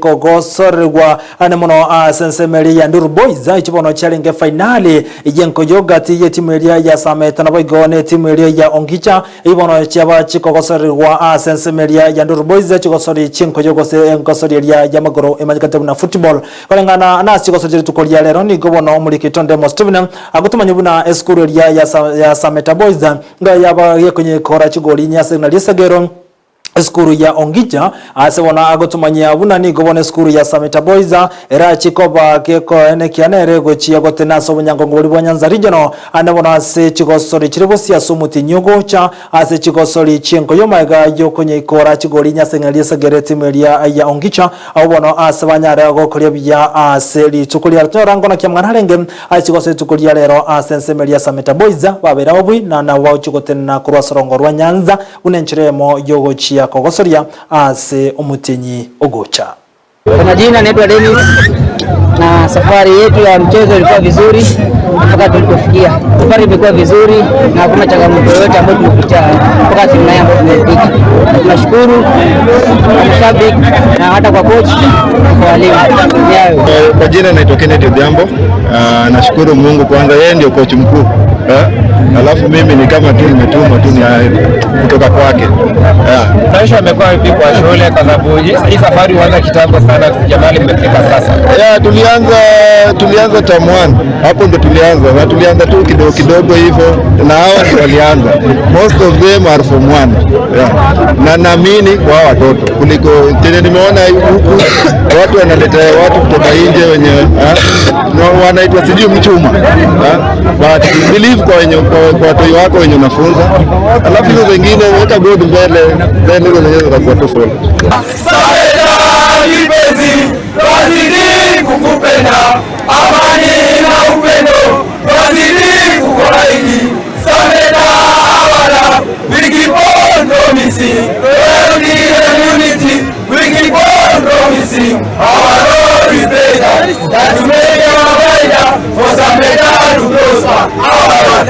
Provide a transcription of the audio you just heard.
kogosorwa anemono sensemeri ya Nduru Boys ichibono challenge finali yenkoyoga tiye timu ya Sameta na boigone timu ya Ongicha ibono chaba chikogosorwa sensemeri ya Nduru Boys chikosori chinkoyogo se ngosori ya magoro emanyikate na football kolengana na chikosori tukolia lero ni gobono muri kitonde Steven agutuma nyubuna eskuru ya Sameta Boys nga yaba yekonye kora chigoli nyase na lisagero skuru ya Ongicha asebona agotumanya bunani gobone skuru ya Sameta Boys era chikoba keko ene kianere gochi agotena so bunyango ngoli bwanyanza regional anabona se chigosori chiribosi ya sumuti nyogo cha ase chigosori chenko yomaga yokonye ikora chigoli nyasengali sagereti melia ya Ongicha abono asebanyare agokolia bya aseli tukulia torango na kyamwana harenge achigosori tukulia lero asense melia Sameta Boys babera obwi na wao chigotena kurwa sorongo rwa Nyanza unenchiremo yogochi kogosoria ase umutenyi ogocha. Kwa majina naitwa Dennis na safari yetu ya mchezo ilikuwa vizuri mpaka tulipofikia. Safari imekuwa vizuri na hakuna changamoto yoyote ambayo tumepitia mpaka timu yetu ambayo tumefika. Tunashukuru kwa mashabiki na hata kwa coach kwa walimu. Kwa jina naitwa Kennedy Odhiambo. Nashukuru Mungu kwanza, yeye ndio coach mkuu. Alafu mimi ni kama tu nimetumwa tu kutoka kwake. Maisha yamekuwa vipi kwa shule kwa sababu hii safari huanza kitambo sana jamani mmefika sasa? Tulianza term 1. Hapo ndo tulianza. Na tulianza tu kidogo hivyo na hao ndio walianza. Most of them are from 1. Na naamini kwa watoto kuliko tena nimeona huku watu wanaleta watu kutoka nje wenye wanaitwa sijui mchuma. But believe kwa watu wako wenye unafunza. Alafu hizo wengine weka God mbele, then hizo zenyewe zitakuwa tu full. Kukupenda amani na upendo wazidi kukubariki. Sameta awala we keep on promising unity, we keep on promising our Lord we pray that to make our provider for Sameta to prosper our